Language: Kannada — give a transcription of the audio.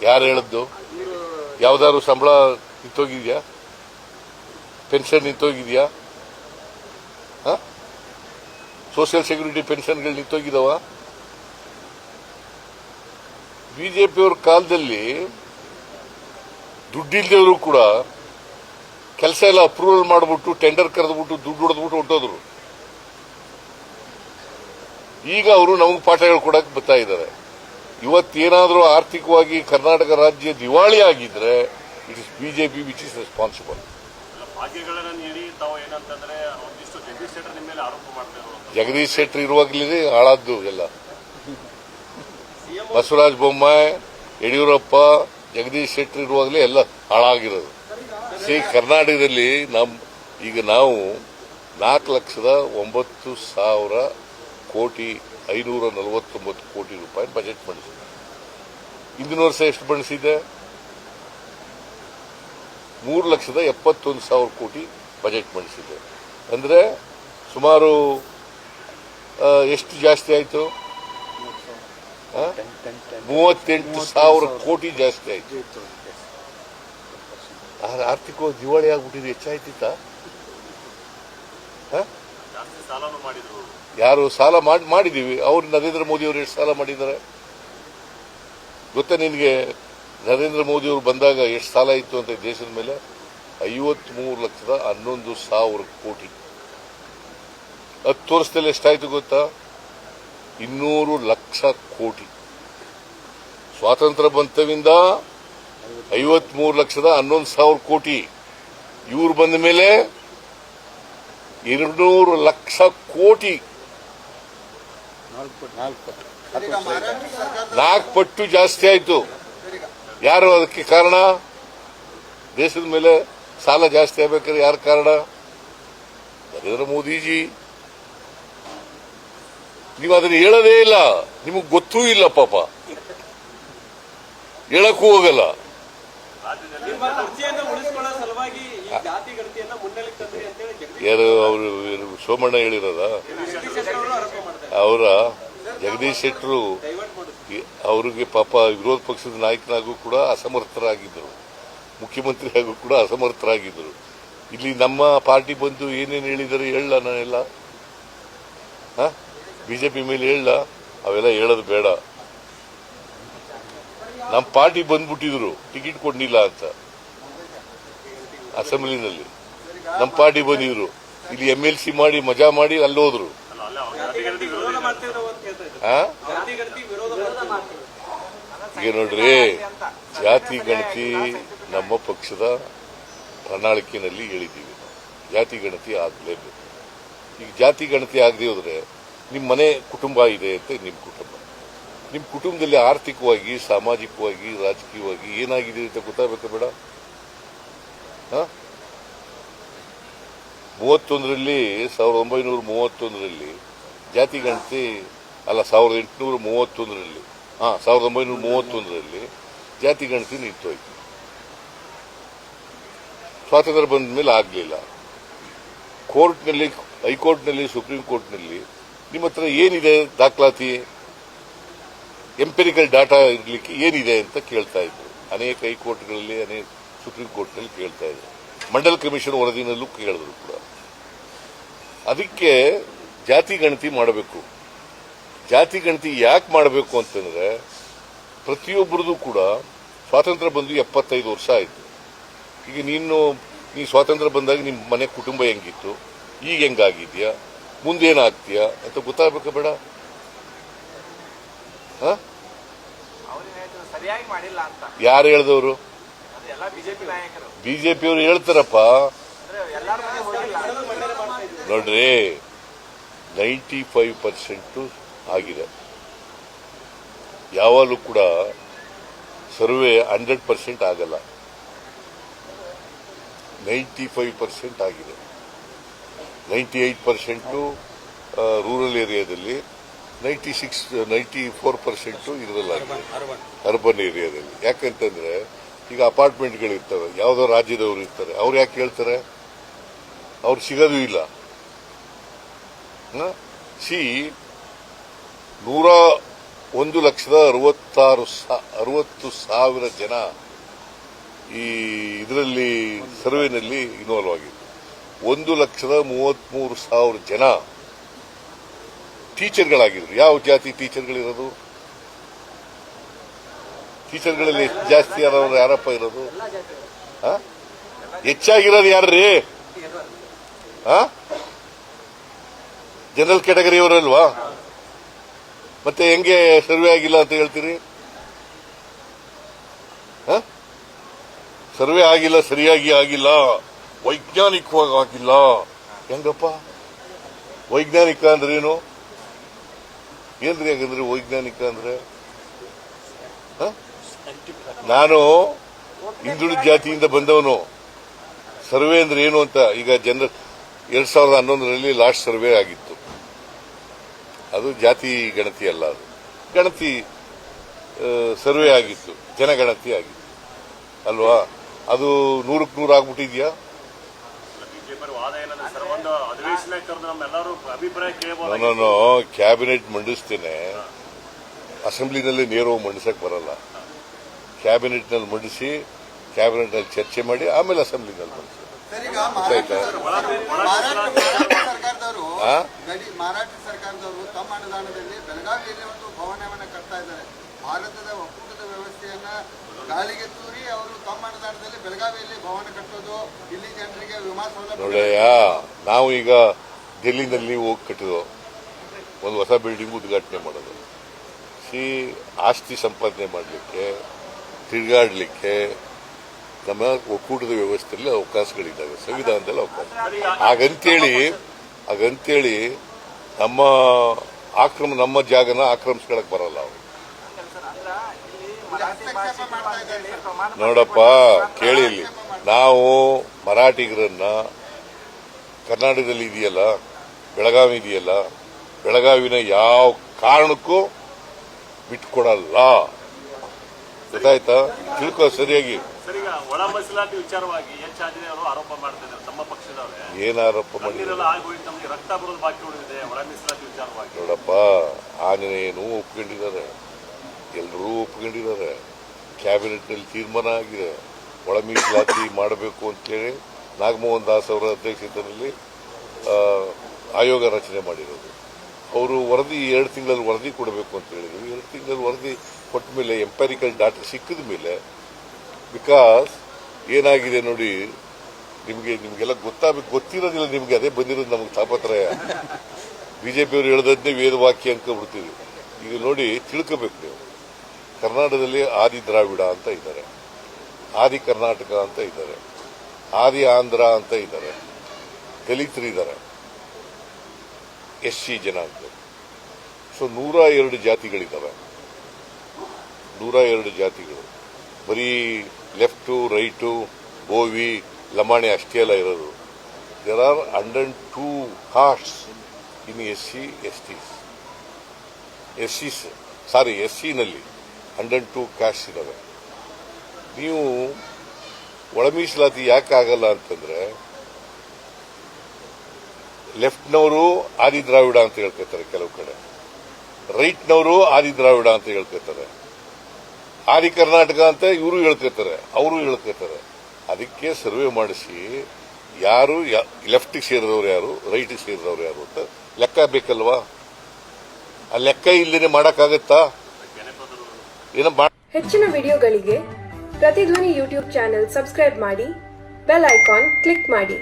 ಯಾರು ಹೇಳಿದ್ದು? ಯಾವ್ದಾದ್ರು ಸಂಬಳ ನಿಂತೋಗಿದ್ಯಾ? ಪೆನ್ಷನ್ ನಿಂತೋಗಿದ್ಯಾ? ಸೋಷಿಯಲ್ ಸೆಕ್ಯೂರಿಟಿ ಪೆನ್ಷನ್ಗಳು ನಿಂತೋಗಿದಾವ? ಬಿಜೆಪಿಯವ್ರ ಕಾಲದಲ್ಲಿ ದುಡ್ಡಿಲ್ದವರು ಕೂಡ ಕೆಲಸ ಎಲ್ಲ ಅಪ್ರೂವಲ್ ಮಾಡಿಬಿಟ್ಟು ಟೆಂಡರ್ ಕರೆದ್ಬಿಟ್ಟು ದುಡ್ಡು ಹೊಡೆದ್ಬಿಟ್ಟು ಹೊಟ್ಟೋದ್ರು. ಈಗ ಅವರು ನಮಗೆ ಪಾಠ ಹೇಳ್ಕೊಡಕ್ ಬರ್ತಾ ಇದ್ದಾರೆ. ಇವತ್ತೇನಾದರೂ ಆರ್ಥಿಕವಾಗಿ ಕರ್ನಾಟಕ ರಾಜ್ಯ ದಿವಾಳಿ ಆಗಿದ್ರೆ it is BJP which is responsible. Jagadish Shettar ಇರುವಾಗಲೇ ಹಾಳಾದ್ದು ಎಲ್ಲ. ಬಸವರಾಜ ಬೊಮ್ಮಾಯಿ, ಯಡಿಯೂರಪ್ಪ, ಜಗದೀಶ್ ಶೆಟ್ಟರ್ ಇರುವಾಗಲೇ ಎಲ್ಲ ಹಾಳಾಗಿರೋದು. ಕರ್ನಾಟಕದಲ್ಲಿ ಈಗ ನಾವು 4,09,549 ಕೋಟಿ ರೂಪಾಯಿ ಬಜೆಟ್ ಮಂಡಿಸಿದೆ. ಹಿಂದಿನ ವರ್ಷ ಎಷ್ಟು ಮಂಡಿಸಿದೆ? 3,71,000 ಕೋಟಿ ಬಜೆಟ್ ಮಂಡಿಸಿದೆ. ಅಂದ್ರೆ ಸುಮಾರು ಎಷ್ಟು ಜಾಸ್ತಿ ಆಯ್ತು? 38,000 ಕೋಟಿ ಜಾಸ್ತಿ ಆಯ್ತು. ಆರ್ಥಿಕವಾಗಿ ದಿವಾಳಿ ಆಗ್ಬಿಟ್ಟಿದೆ. ಹೆಚ್ಚಾಯ್ತಿತ್ತ? ಯಾರು ಸಾಲ ಮಾಡಿದೀವಿ? ಅವ್ರು ನರೇಂದ್ರ ಮೋದಿ ಅವರು ಎಷ್ಟು ಸಾಲ ಮಾಡಿದ್ದಾರೆ ಗೊತ್ತಾ ನಿನಗೆ? ನರೇಂದ್ರ ಮೋದಿ ಅವರು ಬಂದಾಗ ಎಷ್ಟು ಸಾಲ ಇತ್ತು ಅಂತ ದೇಶದ ಮೇಲೆ? 53,11,000 ಕೋಟಿ. 10 ವರ್ಷದಲ್ಲಿ ಎಷ್ಟಾಯ್ತು ಗೊತ್ತಾ? 200 ಲಕ್ಷ ಕೋಟಿ. ಸ್ವಾತಂತ್ರ್ಯ ಬಂತವಿಂದ 53,11,000 ಕೋಟಿ. ಇವ್ರು ಬಂದ ಮೇಲೆ 200 ಲಕ್ಷ ಕೋಟಿ. 4 ಪಟ್ಟು ಜಾಸ್ತಿ ಆಯ್ತು. ಯಾರು ಅದಕ್ಕೆ ಕಾರಣ? ದೇಶದ ಮೇಲೆ ಸಾಲ ಜಾಸ್ತಿ ಆಗ್ಬೇಕಾದ್ರೆ ಯಾರು ಕಾರಣ? ನರೇಂದ್ರ ಮೋದಿಜಿ. ನೀವು ಅದನ್ನು ಹೇಳೋದೇ ಇಲ್ಲ, ನಿಮಗೆ ಗೊತ್ತೂ ಇಲ್ಲ ಪಾಪ, ಹೇಳಕ್ಕೂ ಹೋಗಲ್ಲ. ಯಾರು ಅವರು ಸೋಮಣ್ಣ ಹೇಳಿರೋದ? ಅವರ ಜಗದೀಶ್ ಶೆಟ್ಟರು ಅವ್ರಿಗೆ ಪಾಪ ವಿರೋಧ ಪಕ್ಷದ ನಾಯಕನಾಗೂ ಕೂಡ ಅಸಮರ್ಥರಾಗಿದ್ದರು, ಮುಖ್ಯಮಂತ್ರಿ ಆಗೂ ಕೂಡ ಅಸಮರ್ಥರಾಗಿದ್ದರು. ಇಲ್ಲಿ ನಮ್ಮ ಪಾರ್ಟಿ ಬಂದು ಏನೇನು ಹೇಳಿದರೆ ಹೇಳ, ನಾನೆಲ್ಲ ಬಿಜೆಪಿ ಮೇಲೆ ಹೇಳ, ಅವೆಲ್ಲ ಹೇಳೋದು ಬೇಡ. ನಮ್ಮ ಪಾರ್ಟಿ ಬಂದ್ಬಿಟ್ಟಿದ್ರು ಟಿಕೆಟ್ ಕೊಡ್ಲಿಲ್ಲ ಅಂತ ಅಸೆಂಬ್ಲಿನಲ್ಲಿ. ನಮ್ಮ ಪಾರ್ಟಿ ಬಂದಿದ್ರು, ಇಲ್ಲಿ MLC ಮಾಡಿ ಮಜಾ ಮಾಡಿ ಅಲ್ಲೋದ್ರು. ಈಗ ನೋಡ್ರಿ, ಜಾತಿ ಗಣತಿ ನಮ್ಮ ಪಕ್ಷದ ಪ್ರಣಾಳಿಕೆಯಲ್ಲಿ ಹೇಳಿದ್ದೀವಿ. ಜಾತಿ ಗಣತಿ ಆಗಲೇಬೇಕು. ಈಗ ಜಾತಿ ಗಣತಿ ಆಗದೆ ಹೋದ್ರೆ ನಿಮ್ಮ ಮನೆ ಕುಟುಂಬ ಇದೆ ಅಂತ ನಿಮ್ಮ ಕುಟುಂಬದಲ್ಲಿ ಆರ್ಥಿಕವಾಗಿ, ಸಾಮಾಜಿಕವಾಗಿ, ರಾಜಕೀಯವಾಗಿ ಏನಾಗಿದೆ ಅಂತ ಗೊತ್ತಾಗಬೇಕು ಬೇಡ? 1931ರಲ್ಲಿ ಜಾತಿ ಗಣತಿ ಅಲ್ಲ, 1931ರಲ್ಲಿ ಜಾತಿ ಗಣತಿ ನಿಂತೋಯ್ತು. ಸ್ವಾತಂತ್ರ್ಯ ಬಂದ ಮೇಲೆ ಆಗಲಿಲ್ಲ. ಕೋರ್ಟ್ನಲ್ಲಿ, ಹೈಕೋರ್ಟ್ನಲ್ಲಿ, ಸುಪ್ರೀಂ ಕೋರ್ಟ್ನಲ್ಲಿ ನಿಮ್ಮ ಹತ್ರ ಏನಿದೆ ದಾಖಲಾತಿ, ಎಂಪೆರಿಕಲ್ ಡಾಟಾ ಇರಲಿಕ್ಕೆ ಏನಿದೆ ಅಂತ ಕೇಳ್ತಾ ಇದ್ರು. ಅನೇಕ ಹೈಕೋರ್ಟ್ಗಳಲ್ಲಿ, ಅನೇಕ ಸುಪ್ರೀಂ ಕೋರ್ಟ್ನಲ್ಲಿ ಕೇಳ್ತಾ ಇದ್ರು. ಮಂಡಲ್ ಕಮಿಷನ್ ವರದಿನಲ್ಲೂ ಕೇಳಿದ್ರು ಕೂಡ. ಅದಕ್ಕೆ ಜಾತಿ ಗಣತಿ ಮಾಡಬೇಕು. ಜಾತಿ ಗಣತಿ ಯಾಕೆ ಮಾಡಬೇಕು ಅಂತಂದ್ರೆ, ಪ್ರತಿಯೊಬ್ಬರದು ಕೂಡ ಸ್ವಾತಂತ್ರ್ಯ ಬಂದು 75 ವರ್ಷ ಆಯಿತು. ಈಗ ನೀನು ಸ್ವಾತಂತ್ರ್ಯ ಬಂದಾಗ ನಿಮ್ಮ ಮನೆ ಕುಟುಂಬ ಹೆಂಗಿತ್ತು, ಈಗ ಹೆಂಗಾಗಿದ್ಯಾ, ಮುಂದೇನಾಗ್ತೀಯಾ ಅಂತ ಗೊತ್ತಾಗಬೇಕು ಬೇಡ? ಯಾರು ಹೇಳಿದವರು? ಬಿಜೆಪಿಯವರು ಹೇಳ್ತಾರಪ್ಪ. ನೋಡ್ರಿ, 95% ಆಗಿದೆ. ಯಾವಾಗಲೂ ಕೂಡ ಸರ್ವೆ 100% ಆಗಲ್ಲ. 95% ಆಗಿದೆ. 98% ರೂರಲ್ ಏರಿಯಾದಲ್ಲಿ, 94% ಇದರಲ್ಲಾಗಿದೆ ಅರ್ಬನ್ ಏರಿಯಾದಲ್ಲಿ. ಯಾಕಂತಂದ್ರೆ ಈಗ ಅಪಾರ್ಟ್ಮೆಂಟ್ಗಳಿರ್ತವೆ, ಯಾವುದೋ ರಾಜ್ಯದವರು ಇರ್ತಾರೆ, ಅವ್ರು ಯಾಕೆ ಹೇಳ್ತಾರೆ? ಅವ್ರು ಸಿಗೋದು ಇಲ್ಲ. 100 1,60,000 ಜನ ಈ ಇದರಲ್ಲಿ ಸರ್ವೆನಲ್ಲಿ ಇನ್ವಾಲ್ವ್ ಆಗಿತ್ತು. 1,33,000 ಜನ ಟೀಚರ್ಗಳಾಗಿದ್ರು. ಯಾವ ಜಾತಿ ಟೀಚರ್ಗಳಿರೋದು? ಟೀಚರ್ಗಳಲ್ಲಿ ಜಾಸ್ತಿ ಯಾರಪ್ಪ ಇರೋದು? ಹೆಚ್ಚಾಗಿರೋದು ಯಾರ್ರೀ? ಜನರಲ್ ಕ್ಯಾಟಗರಿ ಅವರಲ್ವಾ? ಮತ್ತೆ ಹೆಂಗೆ ಸರ್ವೆ ಆಗಿಲ್ಲ ಅಂತ ಹೇಳ್ತೀರಿ? ಸರ್ವೆ ಆಗಿಲ್ಲ, ಸರಿಯಾಗಿ ಆಗಿಲ್ಲ, ವೈಜ್ಞಾನಿಕವಾಗಿ ಆಗಿಲ್ಲ. ಹೆಂಗಪ್ಪ ವೈಜ್ಞಾನಿಕ ಅಂದ್ರೇನು? ಏನ್ರಿ ಹಾಗಂದ್ರೆ ವೈಜ್ಞಾನಿಕ ಅಂದ್ರೆ? ನಾನು ಹಿಂದುಳಿದ ಜಾತಿಯಿಂದ ಬಂದವನು. ಸರ್ವೆ ಅಂದ್ರೆ ಏನು ಅಂತ ಈಗ 2011ರಲ್ಲಿ ಲಾಸ್ಟ್ ಸರ್ವೆ ಆಗಿತ್ತು. ಅದು ಜಾತಿ ಗಣತಿ ಅಲ್ಲ, ಅದು ಗಣತಿ ಸರ್ವೆ ಆಗಿತ್ತು, ಜನಗಣತಿ ಆಗಿತ್ತು ಅಲ್ವಾ? ಅದು 100ಕ್ಕೆ 100 ಆಗ್ಬಿಟ್ಟಿದ್ಯಾ? ನಾನು ಕ್ಯಾಬಿನೆಟ್ ಮಂಡಿಸ್ತೇನೆ, ಅಸೆಂಬ್ಲಿನಲ್ಲಿ ನೇರವಾಗಿ ಮಂಡಿಸಕ್ ಬರಲ್ಲ. ಕ್ಯಾಬಿನೆಟ್ ನಲ್ಲಿ ಮಂಡಿಸಿ, ಕ್ಯಾಬಿನೆಟ್ ನಲ್ಲಿ ಚರ್ಚೆ ಮಾಡಿ ಆಮೇಲೆ ಅಸೆಂಬ್ಲಿನಲ್ಲಿ ಮಂಡಿಸಿ. ಮಹಾರಾಷ್ಟ್ರ ಸರ್ಕಾರದವರು ತಮ್ಮ ಅನುದಾನದಲ್ಲಿ ಬೆಳಗಾವಿಯಲ್ಲಿ ಒಂದು ಭವನವನ್ನು ಕಟ್ತಾ ಇದ್ದಾರೆ. ಭಾರತದ ಒಕ್ಕೂಟದ ವ್ಯವಸ್ಥೆಯನ್ನ ಗಾಳಿಗೆ ತೂರಿ ಅವರು ತಮ್ಮ ಅನುದಾನದಲ್ಲಿ ಬೆಳಗಾವಿಯಲ್ಲಿ ಭವನ ಕಟ್ಟೋದು, ಇಲ್ಲಿ ಜನರಿಗೆ ವಿಮಾ ಸೌಲಭ್ಯ. ನೋಡಯ್ಯ, ನಾವು ಈಗ ಡೆಲ್ಲಿನಲ್ಲಿ ಹೋಗಿ ಕಟ್ಟಿದೋ ಒಂದು ಹೊಸ ಬಿಲ್ಡಿಂಗ್ ಉದ್ಘಾಟನೆ ಮಾಡೋದು. ಆಸ್ತಿ ಸಂಪಾದನೆ ಮಾಡಲಿಕ್ಕೆ, ತಿರುಗಾಡಲಿಕ್ಕೆ ನಮ್ಮ ಒಕ್ಕೂಟದ ವ್ಯವಸ್ಥೆಯಲ್ಲಿ ಅವಕಾಶಗಳಿದ್ದಾವೆ, ಸಂವಿಧಾನದಲ್ಲಿ ಅವಕಾಶ. ಹಾಗಂತೇಳಿ ನಮ್ಮ ಜಾಗನ ಆಕ್ರಮಿಸ್ಕೊಳಕ್ ಬರಲ್ಲ ಅವರು. ನೋಡಪ್ಪ, ಕೇಳಿ ಇಲ್ಲಿ, ನಾವು ಮರಾಠಿಗರನ್ನ ಕರ್ನಾಟಕದಲ್ಲಿ ಇದೆಯಲ್ಲ, ಬೆಳಗಾವಿ ಇದೆಯಲ್ಲ, ಬೆಳಗಾವಿನ ಯಾವ ಕಾರಣಕ್ಕೂ ಬಿಟ್ಕೊಡಲ್ಲ. ಗೊತ್ತಾಯ್ತಾ? ತಿಳ್ಕೊ ಸರಿಯಾಗಿ. ಒಳ ಮೀಸಲಾತಿ ವಿಚಾರವಾಗಿ ಎಚ್ ಆಂಜನೇಯ ಅವರು ಆರೋಪ ಮಾಡ್ತಿದ್ದಾರೆ, ತಮ್ಮ ಪಕ್ಷದವರೇ. ಏನ್ ಆರೋಪ ಮಾಡಿದ್ರು? ನಮಗೆ ರಕ್ತ ಬರೋದು ಬಾಕಿ ಉಳಿದಿದೆ ಒಳ ಮೀಸಲಾತಿ ವಿಚಾರವಾಗಿ. ನೋಡಪ್ಪ, ಆಂಜನೇಯನು ಒಪ್ಕೊಂಡಿದ್ದಾರೆ, ಎಲ್ಲರೂ ಒಪ್ಕೊಂಡಿದ್ದಾರೆ. ಕ್ಯಾಬಿನೆಟ್ ನಲ್ಲಿ ತೀರ್ಮಾನ ಆಗಿದೆ, ಒಳ ಮೀಸಲಾತಿ ಮಾಡಬೇಕು ಅಂತೇಳಿ ನಾಗಮೋಹನ್ ದಾಸ್ ಅವರ ಅಧ್ಯಕ್ಷತೆಯಲ್ಲಿ ಆಯೋಗ ರಚನೆ ಮಾಡಿರೋದು. ಅವರು ವರದಿ 2 ತಿಂಗಳಲ್ಲಿ ವರದಿ ಕೊಡಬೇಕು ಅಂತ ಹೇಳಿದ್ರು. 2 ತಿಂಗಳಲ್ಲಿ ವರದಿ ಕೊಟ್ಟ ಮೇಲೆ, ಎಂಪೈರಿಕಲ್ ಡಾಟಾ ಸಿಕ್ಕಿದ ಮೇಲೆ, ಬಿಕಾಸ್ ಏನಾಗಿದೆ ನೋಡಿ, ನಿಮಗೆಲ್ಲ ಗೊತ್ತಿರೋದಿಲ್ಲ. ನಿಮ್ಗೆ ಅದೇ ಬಂದಿರೋದು ನಮಗೆ ತಾಪತ್ರಯ. ಬಿಜೆಪಿಯವರು ಹೇಳದನ್ನೇ ವೇದವಾಕ್ಯ ಅನ್ಕೊಂಡ್ಬಿಡ್ತೀವಿ. ಈಗ ನೋಡಿ, ತಿಳ್ಕೋಬೇಕು ನೀವು. ಕರ್ನಾಟಕದಲ್ಲಿ ಆದಿ ದ್ರಾವಿಡ ಅಂತ ಇದ್ದಾರೆ, ಆದಿ ಕರ್ನಾಟಕ ಅಂತ ಇದ್ದಾರೆ, ಆದಿ ಆಂಧ್ರ ಅಂತ ಇದ್ದಾರೆ, ದಲಿತರಿದ್ದಾರೆ, SC ಜನಾಂಗ. ಸೊ 102 ಜಾತಿಗಳಿದ್ದಾವೆ. 102 ಜಾತಿಗಳು. ಬರೀ ಲೆಫ್ಟು, ರೈಟು, ಬೋವಿ, ಲಮಾಣಿ ಅಷ್ಟೇ ಅಲ್ಲ ಇರೋದು. There are 102 castes in SC ನಲ್ಲಿ 102 ಕಾಸ್ಟ್ ಇದಾವೆ. ನೀವು ಒಳ ಮೀಸಲಾತಿ ಯಾಕೆ ಆಗಲ್ಲ ಅಂತಂದ್ರೆ, ಲೆಫ್ಟ್ನವರು ಆದಿ ದ್ರಾವಿಡ ಅಂತ ಹೇಳ್ಕೊತಾರೆ ಕೆಲವು ಕಡೆ, ರೈಟ್ನವರು ಆದಿ ದ್ರಾವಿಡ ಅಂತ ಹೇಳ್ಕೊತಾರೆ, ಆದಿ ಕರ್ನಾಟಕ ಅಂತ ಇವರು ಹೇಳ್ಕೊತಾರೆ, ಅವರು ಹೇಳ್ಕೊತಾರೆ. ಅದಕ್ಕೆ ಸರ್ವೆ ಮಾಡಿಸಿ ಯಾರು ಲೆಫ್ಟಿಗೆ ಸೇರಿದವರು ಯಾರು, ರೈಟಿಗೆ ಸೇರಿದವರು ಯಾರು ಅಂತ ಲೆಕ್ಕ ಬೇಕಲ್ವಾ? ಆ ಲೆಕ್ಕ ಇಲ್ಲದೆ ಮಾಡಕ್ಕಾಗತ್ತಾ? ಹೆಚ್ಚಿನ ವಿಡಿಯೋಗಳಿಗೆ ಪ್ರತಿಧ್ವನಿ ಯೂಟ್ಯೂಬ್ ಚಾನೆಲ್ ಸಬ್ಸ್ಕ್ರೈಬ್ ಮಾಡಿ, ಬೆಲ್ ಐಕಾನ್ ಕ್ಲಿಕ್ ಮಾಡಿ.